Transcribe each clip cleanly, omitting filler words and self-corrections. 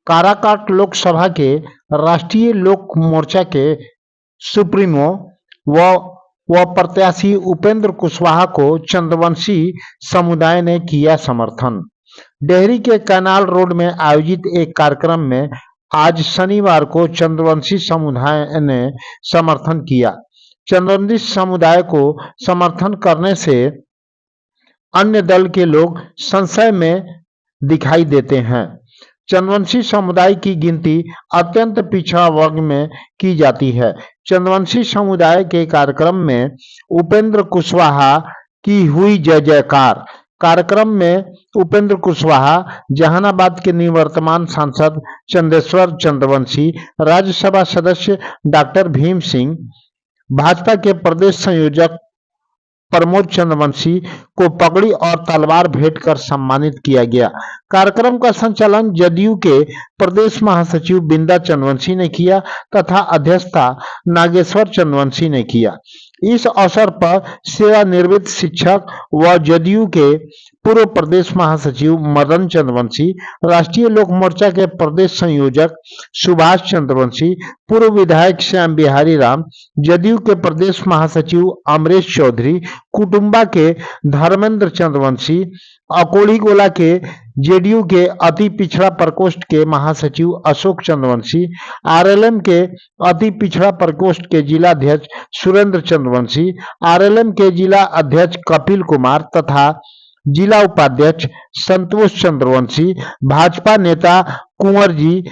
काराकाट लोकसभा के राष्ट्रीय लोक मोर्चा के सुप्रीमो व प्रत्याशी उपेंद्र कुशवाहा को चंद्रवंशी समुदाय ने किया समर्थन। डेहरी के कैनाल रोड में आयोजित एक कार्यक्रम में आज शनिवार को चंद्रवंशी समुदाय ने समर्थन किया। चंद्रवंशी समुदाय को समर्थन करने से अन्य दल के लोग संशय में दिखाई देते हैं। चंद्रवंशी समुदाय की गिनती अत्यंत पिछड़ा वर्ग में की जाती है। चंद्रवंशी समुदाय के कार्यक्रम में उपेंद्र कुशवाहा की हुई जय जयकार। कार्यक्रम में उपेंद्र कुशवाहा, जहानाबाद के निवर्तमान सांसद चंदेश्वर चंद्रवंशी, राज्यसभा सदस्य डॉक्टर भीम सिंह, भाजपा के प्रदेश संयोजक प्रमोद चंद्रवंशी को पगड़ी और तलवार भेंट कर सम्मानित किया गया। कार्यक्रम का संचालन जदयू के प्रदेश महासचिव बिंदा चंद्रवंशी ने किया तथा अध्यक्षता नागेश्वर चंद्रवंशी ने किया। इस अवसर पर सेवानिवृत्त शिक्षक व जदयू के पूर्व प्रदेश महासचिव मदन चंद्रवंशी, राष्ट्रीय लोक मोर्चा के प्रदेश संयोजक सुभाष चंद्रवंशी, पूर्व विधायक श्याम बिहारी राम, जदयू के प्रदेश महासचिव अमरेश चौधरी, कुटुंबा के धर्मेंद्र चंद्रवंशी, अकोड़ी गोला के जेडीयू के अति पिछड़ा प्रकोष्ठ के महासचिव अशोक चंद्रवंशी, आरएलएम के अति पिछड़ा प्रकोष्ठ के जिला अध्यक्ष सुरेंद्र चंद्रवंशी, आरएलएम के जिला अध्यक्ष कपिल कुमार तथा जिला उपाध्यक्ष संतोष चंद्रवंशी, भाजपा नेता कुंवर जी,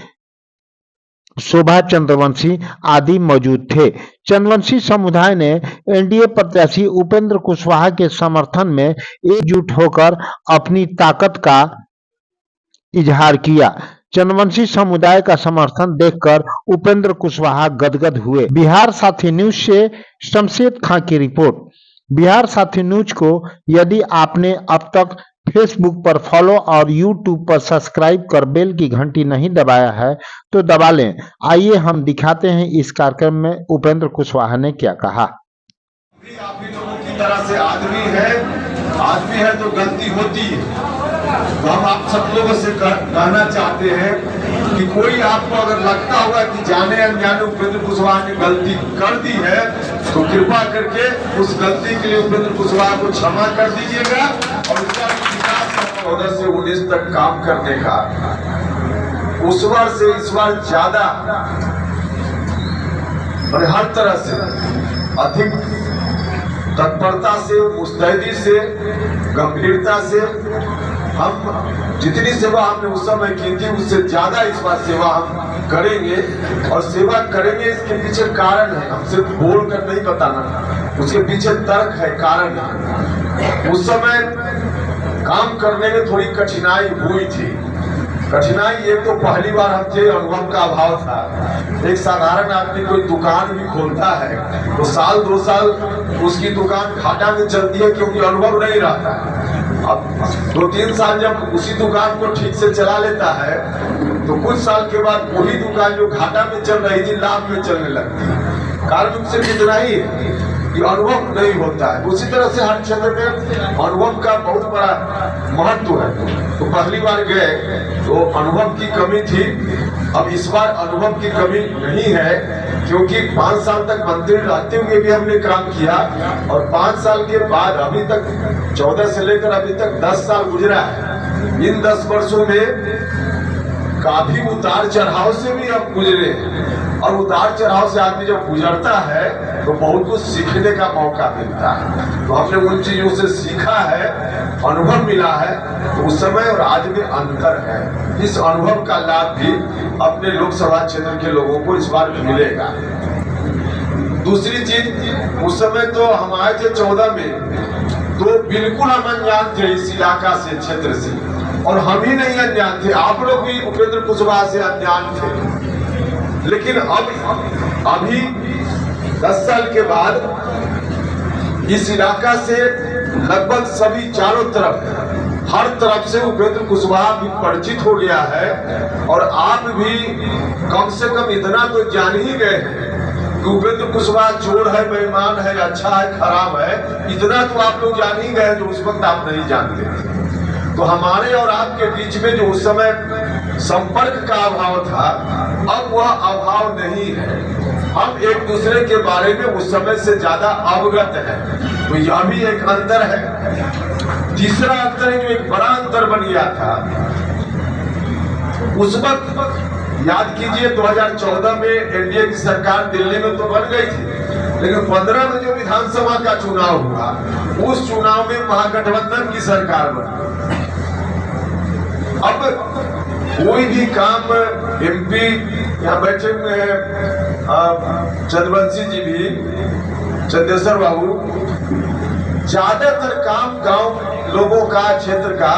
शोभा चंद्रवंशी आदि मौजूद थे। चंद्रवंशी समुदाय ने एनडीए प्रत्याशी उपेंद्र कुशवाहा के समर्थन में एकजुट होकर अपनी ताकत का इजहार किया। चंद्रवंशी समुदाय का समर्थन देखकर उपेंद्र कुशवाहा गदगद हुए। बिहार साथी न्यूज से शमशेद खां की रिपोर्ट। बिहार साथी न्यूज को यदि आपने अब तक फेसबुक पर फॉलो और यूट्यूब पर सब्सक्राइब कर बेल की घंटी नहीं दबाया है तो दबा लें। आइए हम दिखाते हैं इस कार्यक्रम में उपेंद्र कुशवाहा ने क्या कहा। आप भी लोगों की तरह से आदमी है तो गलती होती है। तो हम आप सब लोगों से कहना चाहते हैं कि कोई आपको अगर लगता होगा कि जाने अनजाने उपेंद्र कुशवाहा ने गलती कर दी है तो कृपा करके उस गलती के लिए उपेंद्र कुशवाहा को क्षमा कर दीजिएगा और उसका विकास 14 से 19 तक काम करने का उस बार से इस बार ज्यादा और हर तरह से अधिक तत्परता से, मुस्तैदी से, गंभीरता से हम जितनी सेवा हमने उस समय की थी उससे ज्यादा इस बार सेवा हम करेंगे और सेवा करेंगे। इसके पीछे कारण है, हम सिर्फ बोल कर नहीं बताना, उसके पीछे तर्क है, कारण है। उस समय काम करने में थोड़ी कठिनाई हुई थी। कठिनाई एक तो पहली बार हम थे, अनुभव का अभाव था। एक साधारण आदमी कोई दुकान भी खोलता है तो साल 2 साल उसकी दुकान घाटा में चलती है क्योंकि अनुभव नहीं रहता है। अब 2-3 साल जब उसी दुकान को ठीक से चला लेता है तो कुछ साल के बाद वही दुकान जो घाटा में चल रही थी लाभ में चलने लगती है। कारण सिर्फ इतना ही है कि अनुभव नहीं होता है। उसी तरह से हर क्षेत्र में अनुभव का बहुत बड़ा महत्व है। तो पहली बार गए तो अनुभव की कमी थी, अब इस बार अनुभव की कमी नहीं है क्योंकि 5 साल तक मंत्री रहते हुए भी हमने काम किया और 5 साल के बाद अभी तक 14 से लेकर अभी तक 10 साल गुजरा है। इन 10 वर्षों में काफी उतार चढ़ाव से भी अब गुजरे और उतार चढ़ाव से आदमी जब गुजरता है तो बहुत कुछ सीखने का मौका मिलता है। तो हमने उन चीजों से सीखा है, अनुभव मिला है, तो उस समय और आज में अंतर है। इस अनुभव का लाभ भी अपने लोकसभा क्षेत्र के लोगों को इस बार मिलेगा। दूसरी चीज, उस समय तो हम आए थे 14 में तो बिल्कुल हम अनजान थे इस इलाका से, क्षेत्र से, और हम ही नहीं अनजान थे, आप लोग भी उपेंद्र कुशवाहा से अनजान थे। लेकिन अब अभी 10 साल के बाद इस इलाका से लगभग सभी चारों तरफ, हर तरफ से उपेंद्र कुशवाहा भी परिचित हो गया है और आप भी कम से कम इतना तो जान ही गए हैं कि उपेंद्र कुशवाहा चोर है, बेईमान है, अच्छा है, खराब है। इतना तो आप लोग जान ही गए जो उस वक्त आप नहीं जानते थे। तो हमारे और आपके बीच में जो उस समय संपर्क का अभाव था, अब वह अभाव नहीं है। हम एक दूसरे के बारे में उस समय से ज्यादा अवगत है, तो यह भी एक अंतर है। तीसरा अंतर है, जो एक बड़ा अंतर बन गया था उस वक्त, याद कीजिए 2014 में एनडीए की सरकार दिल्ली में तो बन गई थी, लेकिन 15 में जो विधानसभा का चुनाव हुआ, उस चुनाव में महागठबंधन की सरकार बनी। अब कोई भी काम एमपी यहाँ बैठे हुए हैं चंद्रवंशी जी भी, चंदेश्वर बाबू, ज्यादातर काम गांव लोगों का, क्षेत्र का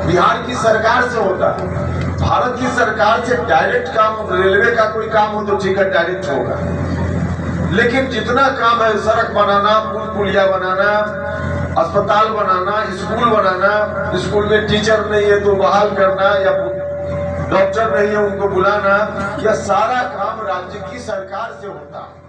बिहार की सरकार से होता है। भारत की सरकार से डायरेक्ट काम, रेलवे का कोई काम हो तो टिकट डायरेक्ट होगा, लेकिन जितना काम है सड़क बनाना, पुल पुलिया बनाना, अस्पताल बनाना, स्कूल बनाना, स्कूल में टीचर नहीं है तो बहाल करना, या डॉक्टर नहीं है उनको बुलाना, यह सारा काम राज्य की सरकार से होता है।